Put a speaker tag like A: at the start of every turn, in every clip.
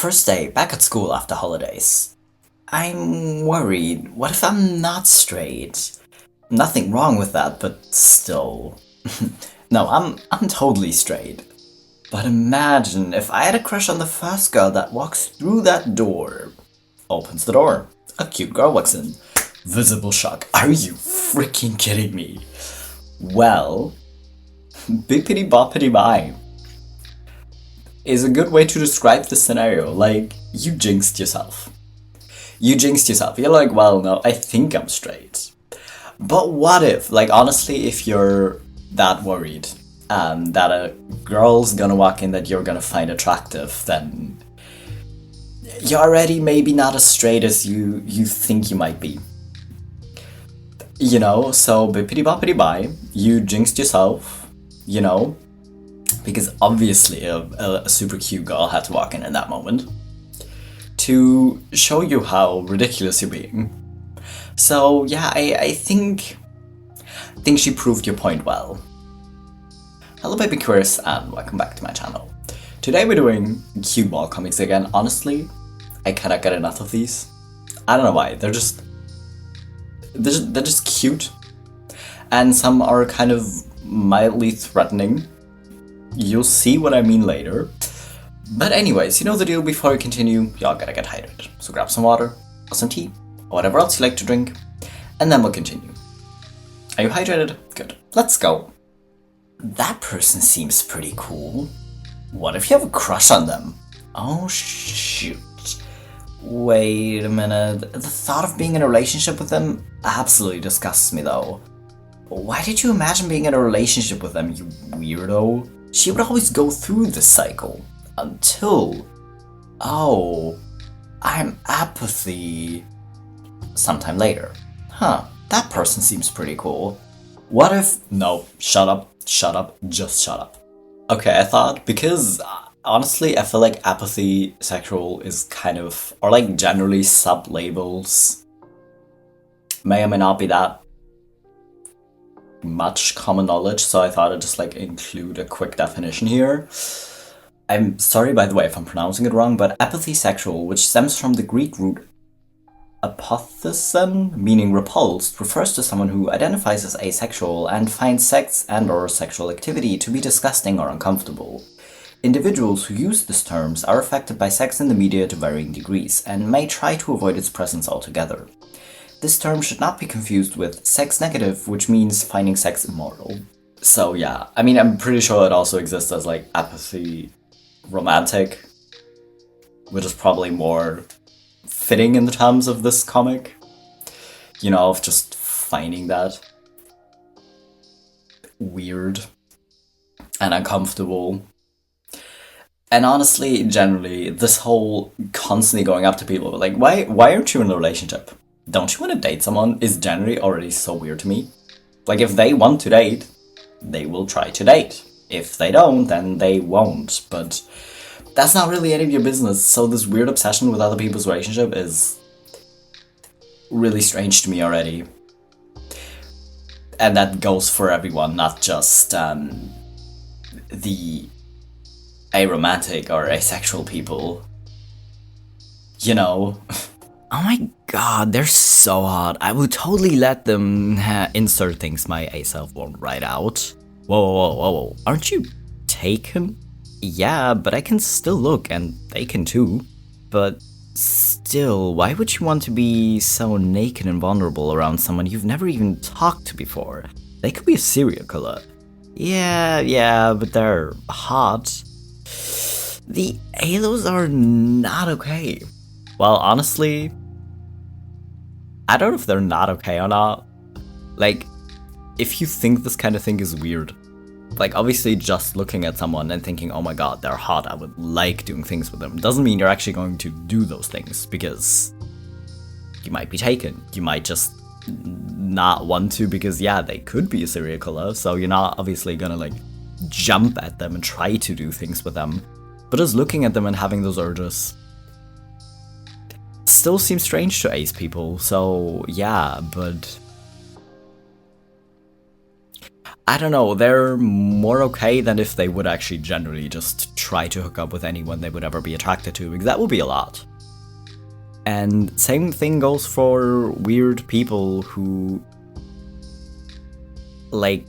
A: First day back at school after holidays. I'm worried. What if I'm not straight? Nothing wrong with that, but still. No, I'm totally straight. But imagine if I had a crush on the first girl that walks through that door. Opens the door. A cute girl walks in. Visible shock. Are you freaking kidding me? Well, bippity boppity bye is a good way to describe the scenario. Like, you jinxed yourself. You jinxed yourself. You're like, well, no, I think I'm straight. But what if, like, honestly, if you're that worried that a girl's gonna walk in that you're gonna find attractive, then you're already maybe not as straight as you think you might be. You know, so bippity boppity bye, you jinxed yourself, you know, because obviously a super cute girl had to walk in that moment to show you how ridiculous you're being. So yeah, I think she proved your point well. Hello BabyQueers and welcome back to my channel. Today we're doing cute ball comics again. Honestly, I cannot get enough of these. I don't know why, they're just cute. And some are kind of mildly threatening. You'll see what I mean later. But anyways, you know the deal. Before we continue, y'all gotta get hydrated. So grab some water, or some tea, or whatever else you like to drink, and then we'll continue. Are you hydrated? Good. Let's go. That person seems pretty cool. What if you have a crush on them? Oh shoot. Wait a minute. The thought of being in a relationship with them absolutely disgusts me though. Why did you imagine being in a relationship with them, you weirdo? She would always go through this cycle. Until... Oh... I'm Apathy... Sometime later. Huh, that person seems pretty cool. What if... No, shut up, just shut up. Okay, I thought, because... Honestly, I feel like apathy sexual is kind of... Or like generally sub-labels. May or may not be that much common knowledge, so I thought I'd just like include a quick definition here. I'm sorry by the way if I'm pronouncing it wrong, but apathy sexual, which stems from the Greek root apotheson, meaning repulsed, refers to someone who identifies as asexual and finds sex and/or sexual activity to be disgusting or uncomfortable. Individuals who use these terms are affected by sex in the media to varying degrees and may try to avoid its presence altogether. This term should not be confused with sex negative, which means finding sex immoral. So yeah, I mean, I'm pretty sure it also exists as like apathy romantic, which is probably more fitting in the terms of this comic. You know, of just finding that weird and uncomfortable. And honestly, generally, this whole constantly going up to people like, why aren't you in a relationship? Don't you want to date someone is generally already so weird to me. Like, if they want to date, they will try to date. If they don't, then they won't. But that's not really any of your business. So this weird obsession with other people's relationship is really strange to me already. And that goes for everyone, not just the aromantic or asexual people. You know. Oh my god, they're so hot. I would totally let them insert things my A-self won't write out. Whoa. Aren't you taken? Yeah, but I can still look, and they can too. But still, why would you want to be so naked and vulnerable around someone you've never even talked to before? They could be a serial killer. Yeah, but they're hot. The halos are not okay. Well, honestly, I don't know if they're not okay or not. Like, if you think this kind of thing is weird, like obviously just looking at someone and thinking, oh my god, they're hot, I would like doing things with them, doesn't mean you're actually going to do those things, because you might be taken. You might just not want to, because yeah, they could be a serial killer, so you're not obviously gonna like jump at them and try to do things with them. But just looking at them and having those urges still seems strange to ace people, so yeah, but I don't know, they're more okay than if they would actually generally just try to hook up with anyone they would ever be attracted to, because that would be a lot. And same thing goes for weird people who, like,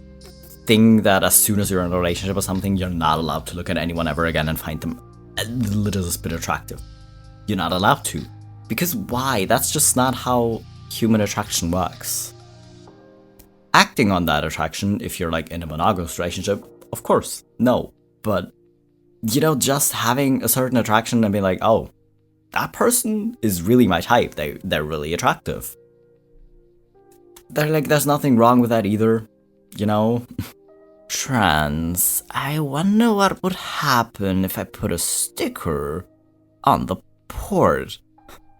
A: think that as soon as you're in a relationship or something, you're not allowed to look at anyone ever again and find them a little bit attractive. You're not allowed to. Because why? That's just not how human attraction works. Acting on that attraction, if you're like in a monogamous relationship, of course, no. But, you know, just having a certain attraction and being like, oh, that person is really my type, they're really attractive. They're like, there's nothing wrong with that either, you know? Trans, I wonder what would happen if I put a sticker on the port.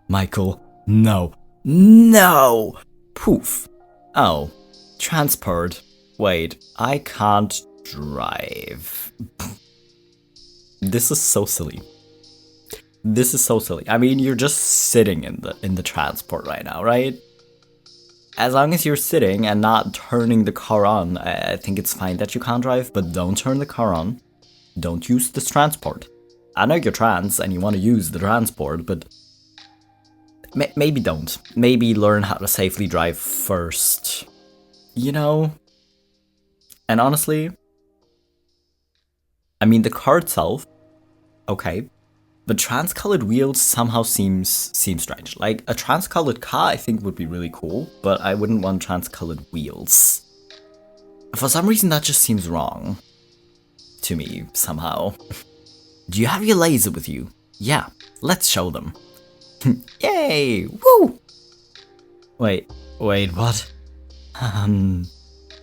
A: Michael, no. No! Poof. Oh. Transport. Wait, I can't drive. This is so silly. This is so silly. I mean, you're just sitting in the transport right now, right? As long as you're sitting and not turning the car on, I think it's fine that you can't drive, but don't turn the car on. Don't use this transport. I know you're trans and you want to use the transport, but maybe don't. Maybe learn how to safely drive first. You know? And honestly, I mean, the car itself, okay, but trans-colored wheels somehow seems strange. Like, a trans-colored car I think would be really cool, but I wouldn't want trans-colored wheels. For some reason that just seems wrong. To me, somehow. Do you have your laser with you? Yeah, let's show them. Yay! Woo! Wait, what?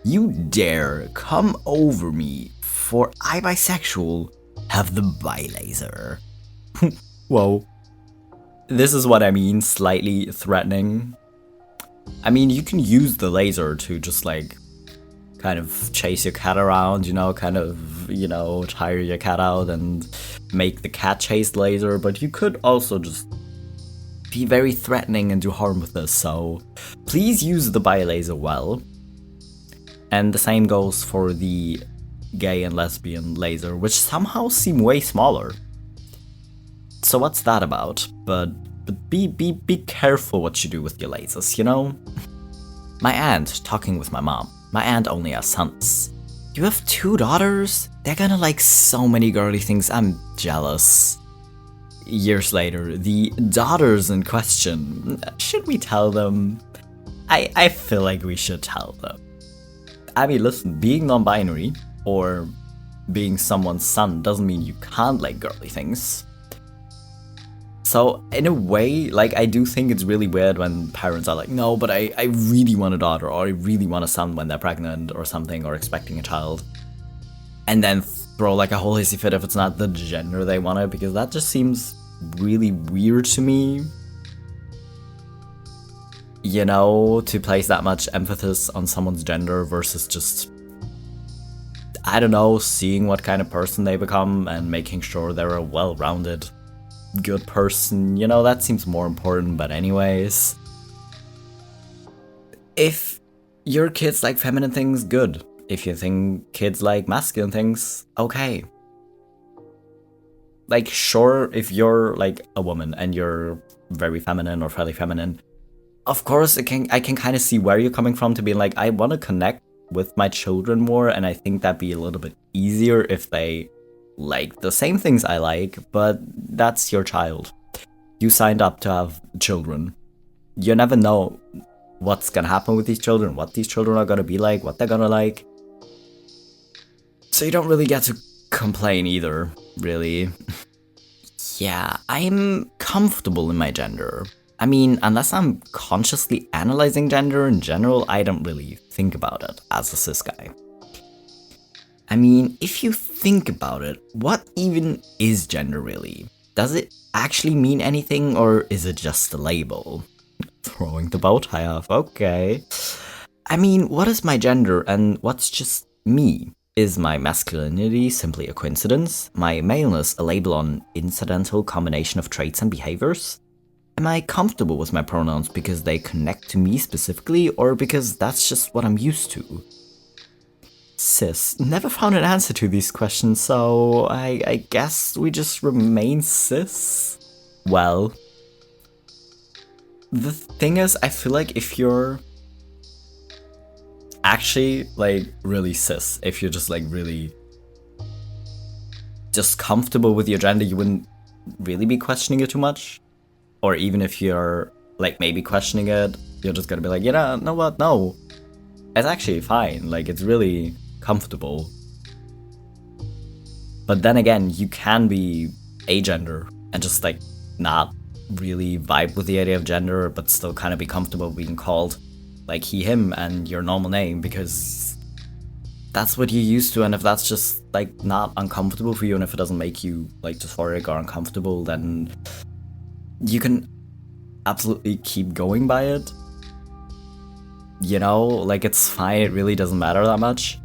A: You dare come over me, for I bisexual have the bi-laser. Whoa. This is what I mean, slightly threatening. I mean, you can use the laser to just like, kind of chase your cat around, you know, kind of, you know, tire your cat out and make the cat chase the laser, but you could also just be very threatening and do harm with this, so please use the bi-laser well. And the same goes for the gay and lesbian laser, which somehow seem way smaller. So what's that about? But be careful what you do with your lasers, you know? My aunt talking with my mom. My aunt only has sons. You have 2 daughters? They're gonna like so many girly things, I'm jealous. Years later, the daughters in question, should we tell them? I feel like we should tell them. I mean, listen, being non-binary or being someone's son doesn't mean you can't like girly things. So in a way, like, I do think it's really weird when parents are like, no, but I really want a daughter, or I really want a son when they're pregnant or something, or expecting a child. And then throw like a whole hissy fit if it's not the gender they wanted, because that just seems really weird to me. You know, to place that much emphasis on someone's gender versus just, I don't know, seeing what kind of person they become and making sure they're a well-rounded, good person. You know, that seems more important, but anyways. If your kids like feminine things, good. If you think kids like masculine things, okay. Like, sure, if you're like a woman and you're very feminine or fairly feminine, of course I can kind of see where you're coming from, to be like, I want to connect with my children more, and I think that'd be a little bit easier if they like the same things I like, but that's your child. You signed up to have children. You never know what's gonna happen with these children, what these children are gonna be like, what they're gonna like. So you don't really get to complain either, really. Yeah, I'm comfortable in my gender. I mean, unless I'm consciously analyzing gender in general, I don't really think about it as a cis guy. I mean, if you think about it, what even is gender really? Does it actually mean anything, or is it just a label? Throwing the bow tie off, okay. I mean, what is my gender and what's just me? Is my masculinity simply a coincidence? My maleness a label on incidental combination of traits and behaviors? Am I comfortable with my pronouns because they connect to me specifically, or because that's just what I'm used to? Cis. Never found an answer to these questions, so I guess we just remain cis? Well, the thing is, I feel like if you're actually, like, really cis, if you're just, like, really just comfortable with your gender, you wouldn't really be questioning it too much. Or even if you're, like, maybe questioning it, you're just gonna be like, yeah, know what, no. It's actually fine, like, it's really comfortable. But then again, you can be agender and just, like, not really vibe with the idea of gender, but still kind of be comfortable being called, like, he, him, and your normal name, because that's what you're used to, and if that's just, like, not uncomfortable for you, and if it doesn't make you, like, dysphoric or uncomfortable, then you can absolutely keep going by it. You know, like, it's fine, it really doesn't matter that much.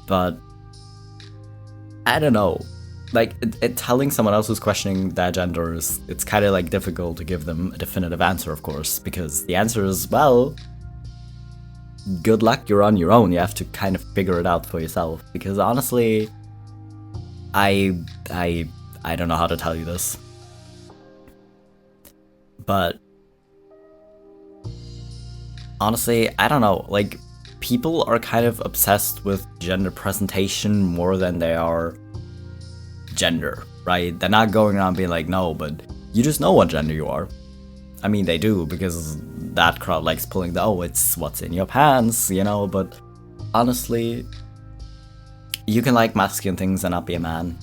A: But I don't know. Like, telling someone else who's questioning their gender is, it's kind of, like, difficult to give them a definitive answer, of course, because the answer is, well, good luck, you're on your own. You have to kind of figure it out for yourself, because honestly, I don't know how to tell you this, but honestly, I don't know, like, people are kind of obsessed with gender presentation more than they are gender, right? They're not going around being like, no, but you just know what gender you are. I mean, they do, because that crowd likes pulling the, oh, it's what's in your pants, you know, but honestly, you can like masculine things and not be a man.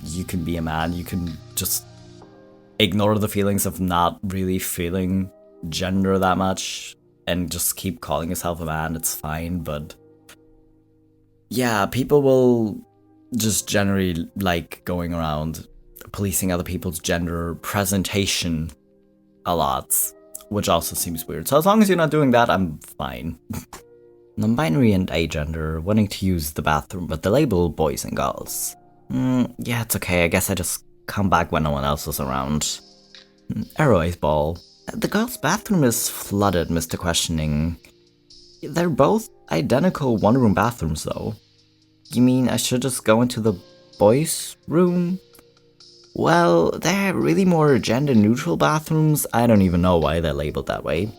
A: You can be a man, you can just ignore the feelings of not really feeling gender that much and just keep calling yourself a man, it's fine, but yeah, people will just generally like going around policing other people's gender presentation a lot, which also seems weird. So as long as you're not doing that, I'm fine. Non-binary and agender wanting to use the bathroom with the label boys and girls. Yeah, it's okay, I guess I just come back when no one else is around. Arrow's ball. The girls' bathroom is flooded, Mr. Questioning. They're both identical one-room bathrooms, though. You mean I should just go into the boys' room? Well, they're really more gender-neutral bathrooms. I don't even know why they're labeled that way.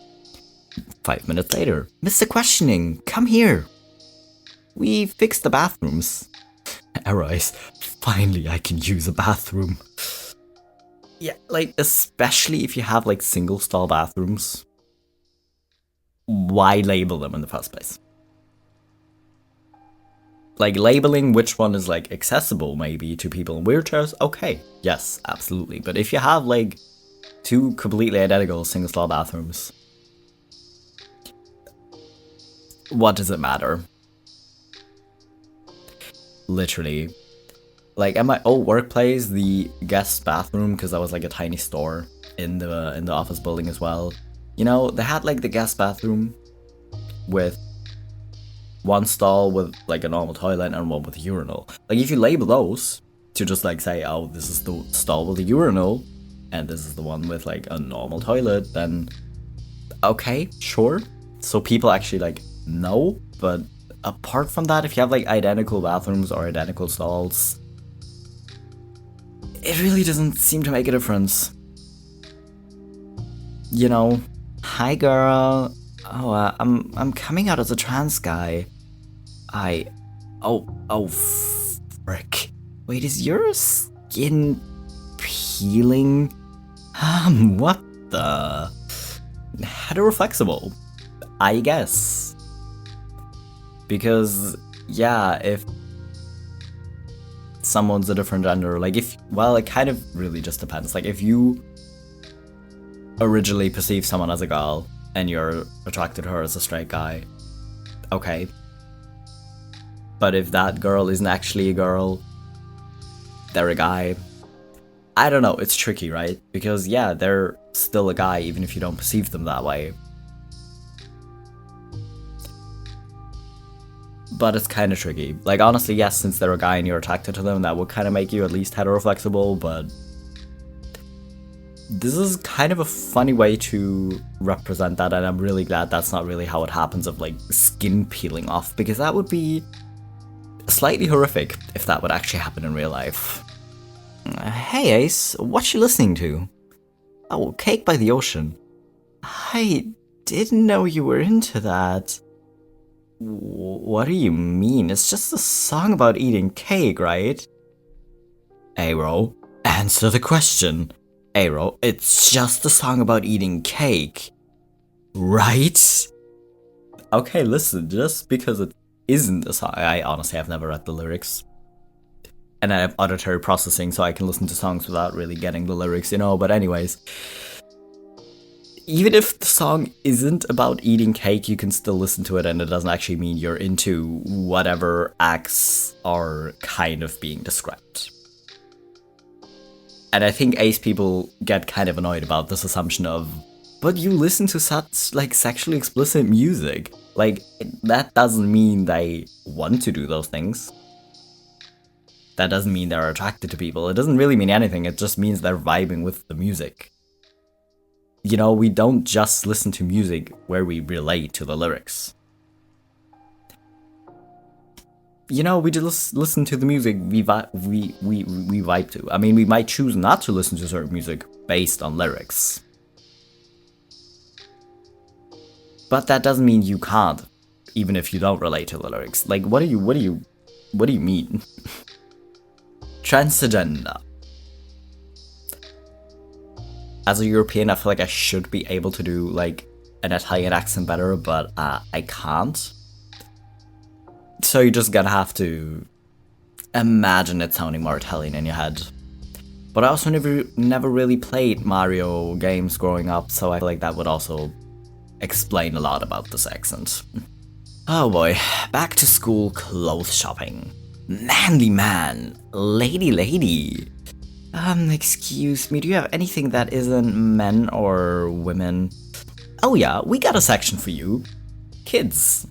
A: 5 minutes later. Mr. Questioning, come here. We fixed the bathrooms. Arise, finally I can use a bathroom. Yeah, like, especially if you have, like, single-stall bathrooms. Why label them in the first place? Like, labeling which one is, like, accessible, maybe, to people in wheelchairs, okay, yes, absolutely. But if you have, like, two completely identical single-stall bathrooms, what does it matter? Literally. Like, at my old workplace, the guest bathroom, because that was like a tiny store in the office building as well, you know, they had like the guest bathroom with one stall with like a normal toilet and one with a urinal. Like, if you label those to just like say, oh, this is the stall with a urinal and this is the one with like a normal toilet, then okay, sure. So people actually like know. But apart from that, if you have like identical bathrooms or identical stalls, it really doesn't seem to make a difference. You know, hi girl. Oh, I'm coming out as a trans guy. Oh, frick. Wait, is your skin peeling? What the? Heteroflexible, I guess. Because, yeah, if someone's a different gender, like well, it kind of really just depends. Like, if you originally perceive someone as a girl and you're attracted to her as a straight guy, okay. But if that girl isn't actually a girl, they're a guy, I don't know, it's tricky, right? Because, yeah, they're still a guy even if you don't perceive them that way. But it's kind of tricky. Like, honestly, yes, since they're a guy and you're attracted to them, that would kind of make you at least heteroflexible, but This is kind of a funny way to represent that, and I'm really glad that's not really how it happens, of like skin peeling off, because that would be slightly horrific if that would actually happen in real life. Hey Ace, what you listening to? Oh, Cake by the Ocean. I didn't know you were into that. What do you mean? It's just a song about eating cake, right? Aero, answer the question. Aero, it's just a song about eating cake. Right? Okay, listen, just because it isn't a song, I honestly have never read the lyrics. And I have auditory processing, so I can listen to songs without really getting the lyrics, you know, but anyways. Even if the song isn't about eating cake, you can still listen to it, and it doesn't actually mean you're into whatever acts are kind of being described. And I think ace people get kind of annoyed about this assumption of, but you listen to such like sexually explicit music. Like, that doesn't mean they want to do those things. That doesn't mean they're attracted to people. It doesn't really mean anything, it just means they're vibing with the music. You know, we don't just listen to music where we relate to the lyrics. You know, we just listen to the music we vibe to. I mean, we might choose not to listen to certain music based on lyrics. But that doesn't mean you can't, even if you don't relate to the lyrics. Like, what do you mean? Transgender. As a European, I feel like I should be able to do like an Italian accent better, but I can't. So you're just gonna have to imagine it sounding more Italian in your head. But I also never really played Mario games growing up, so I feel like that would also explain a lot about this accent. Oh boy, back to school clothes shopping. Manly man, lady. Excuse me, do you have anything that isn't men or women? Oh yeah, we got a section for you. Kids.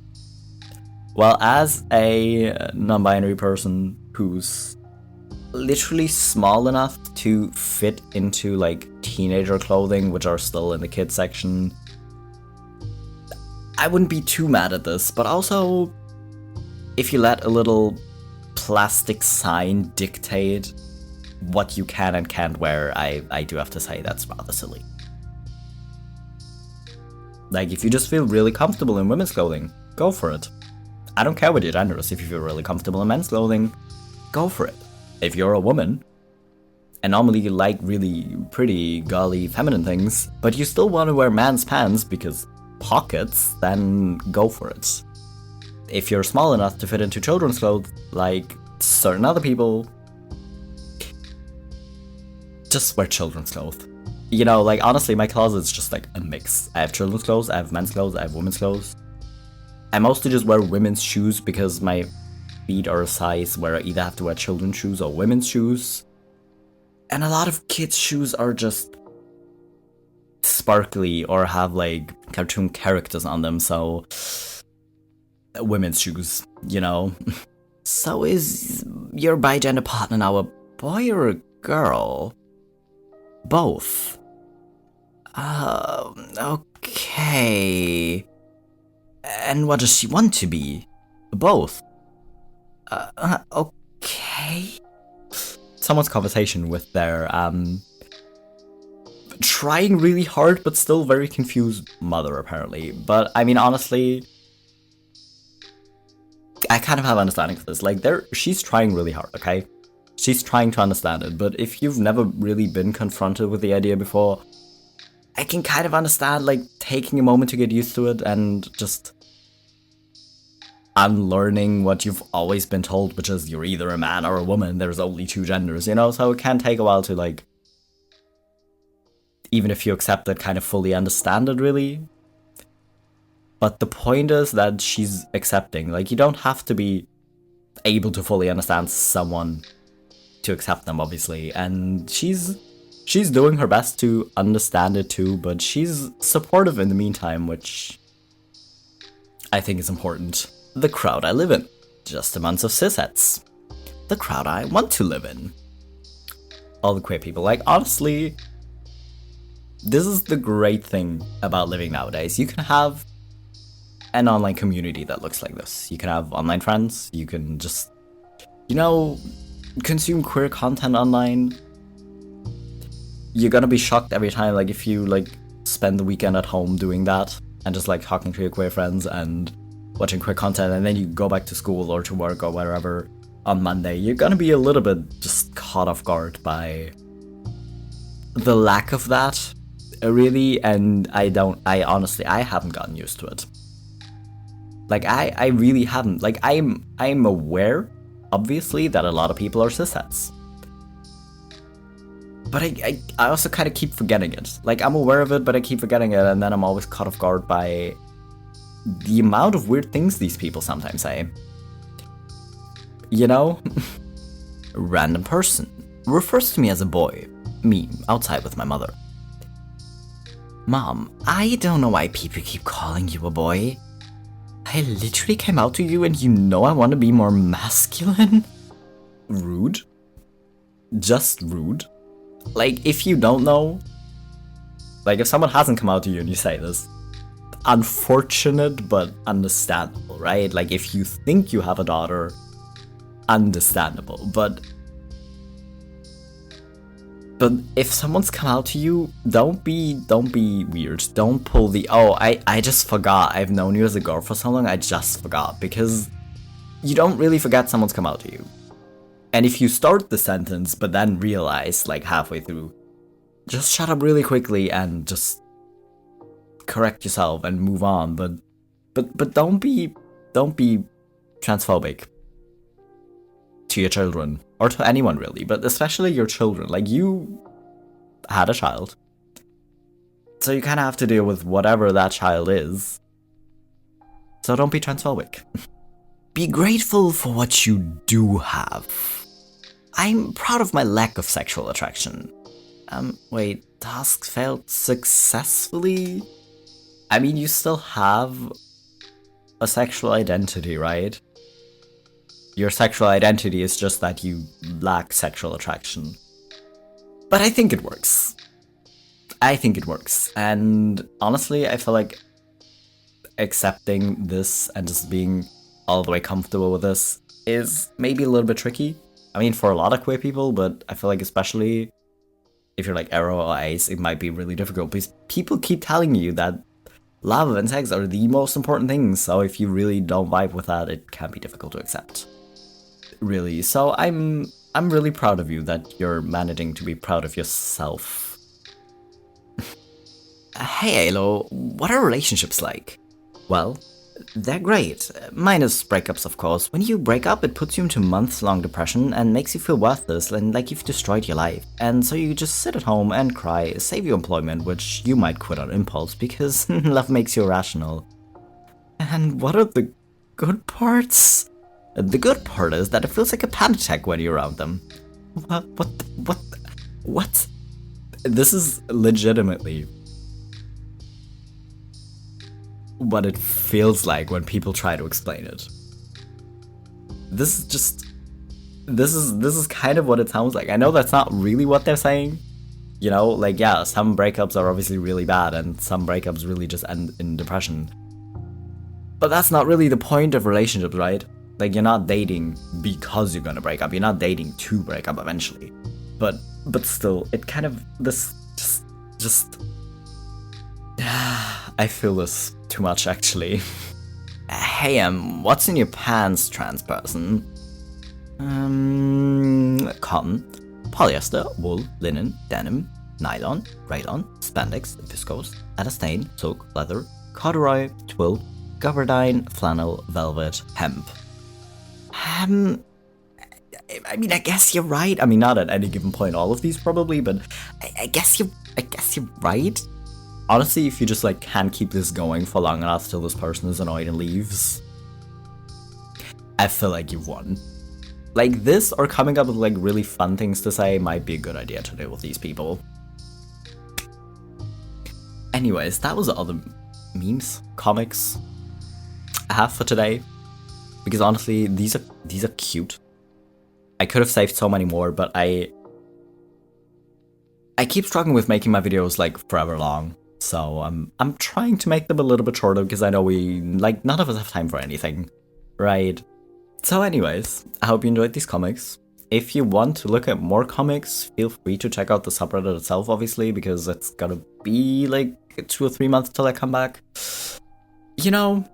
A: Well, as a non-binary person who's literally small enough to fit into like teenager clothing, which are still in the kids section, I wouldn't be too mad at this, but also if you let a little plastic sign dictate what you can and can't wear, I do have to say that's rather silly. Like, if you just feel really comfortable in women's clothing, go for it. I don't care what your gender is. If you feel really comfortable in men's clothing, go for it. If you're a woman, and normally you like really pretty, girly, feminine things, but you still want to wear man's pants because pockets, then go for it. If you're small enough to fit into children's clothes, like certain other people, just wear children's clothes. You know, like, honestly, my closet's just like a mix. I have children's clothes, I have men's clothes, I have women's clothes. I mostly just wear women's shoes because my feet are a size where I either have to wear children's shoes or women's shoes. And a lot of kids' shoes are just sparkly or have like cartoon characters on them, so women's shoes, you know. So is your bi-gender partner now a boy or a girl? Both. Okay. And what does she want to be? Both. Okay. Someone's conversation with their, trying really hard but still very confused mother, apparently. But, I mean, honestly, I kind of have understanding for this. Like, she's trying really hard, okay? She's trying to understand it, but if you've never really been confronted with the idea before, I can kind of understand, like, taking a moment to get used to it and just unlearning what you've always been told, which is you're either a man or a woman, there's only two genders, you know? So it can take a while to, like, even if you accept it, kind of fully understand it, really. But the point is that she's accepting. Like, you don't have to be able to fully understand someone to accept them, obviously, and she's doing her best to understand it too, but she's supportive in the meantime, which I think is important. The crowd I live in. Just a bunch of cisheads. The crowd I want to live in. All the queer people. Like, honestly, this is the great thing about living nowadays. You can have an online community that looks like this. You can have online friends. You can just, consume queer content online. You're gonna be shocked every time, like, if you, like, spend the weekend at home doing that and just, like, talking to your queer friends and watching queer content, and then you go back to school or to work or wherever on Monday. You're gonna be a little bit just caught off guard by the lack of that, really, and I honestly haven't gotten used to it. Like, I really haven't. Like, I'm aware, obviously, that a lot of people are cisheads. But I also kind of keep forgetting it. Like, I'm aware of it, but I keep forgetting it, and then I'm always caught off guard by the amount of weird things these people sometimes say. Random person refers to me as a boy. Me, outside with my mother. Mom, I don't know why people keep calling you a boy. I literally came out to you and I want to be more masculine? Rude. Just rude. Like, if you don't know, like, if someone hasn't come out to you and you say this, unfortunate but understandable, right? Like, if you think you have a daughter, understandable, but if someone's come out to you, don't be weird. Don't pull the, I just forgot, I've known you as a girl for so long, I just forgot, because you don't really forget someone's come out to you. And if you start the sentence but then realize, like, halfway through, just shut up really quickly and just correct yourself and move on. But don't be transphobic to your children, or to anyone really, but especially your children. Like, you had a child, so you kind of have to deal with whatever that child is. So don't be transphobic. Be grateful for what you do have. I'm proud of my lack of sexual attraction. Wait, task failed successfully? I mean, you still have a sexual identity, right? Your sexual identity is just that you lack sexual attraction. But I think it works. And honestly, I feel like accepting this and just being all the way comfortable with this is maybe a little bit tricky. I mean, for a lot of queer people, but I feel like especially if you're like hetero or ace, it might be really difficult because people keep telling you that love and sex are the most important things. So if you really don't vibe with that, it can be difficult to accept. Really. So I'm really proud of you that you're managing to be proud of yourself. Hey Alo, what are relationships like? Well, they're great. Minus breakups, of course. When you break up, it puts you into months-long depression and makes you feel worthless and like you've destroyed your life. And so you just sit at home and cry, save your employment, which you might quit on impulse because love makes you irrational. And what are the good parts? The good part is that it feels like a panic attack when you're around them. What? This is legitimately what it feels like when people try to explain it. This is kind of what it sounds like. I know that's not really what they're saying. Like, yeah, some breakups are obviously really bad and some breakups really just end in depression. But that's not really the point of relationships, right? Like, you're not dating because you're gonna break up. You're not dating to break up eventually. But still, it kind of, this just I feel this too much, actually. Hey, what's in your pants, trans person? Cotton, polyester, wool, linen, denim, nylon, rayon, spandex, viscose, elastane, silk, leather, corduroy, twill, gabardine, flannel, velvet, hemp. I mean, I guess you're right. I mean, not at any given point, all of these probably, but I guess you're right. Honestly, if you just like can't keep this going for long enough till this person is annoyed and leaves, I feel like you've won. Like, this or coming up with like really fun things to say might be a good idea to do with these people. Anyways, that was all the memes, comics I have for today. Because honestly, these are cute. I could have saved so many more, but I I keep struggling with making my videos like forever long, so I'm trying to make them a little bit shorter because I know none of us have time for anything, right? So anyways, I hope you enjoyed these comics. If you want to look at more comics, feel free to check out the subreddit itself, obviously, because it's gonna be like 2 or 3 months till I come back. You know.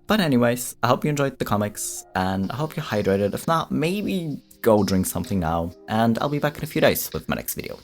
A: But anyways, I hope you enjoyed the comics, and I hope you're hydrated. If not, maybe go drink something now, and I'll be back in a few days with my next video.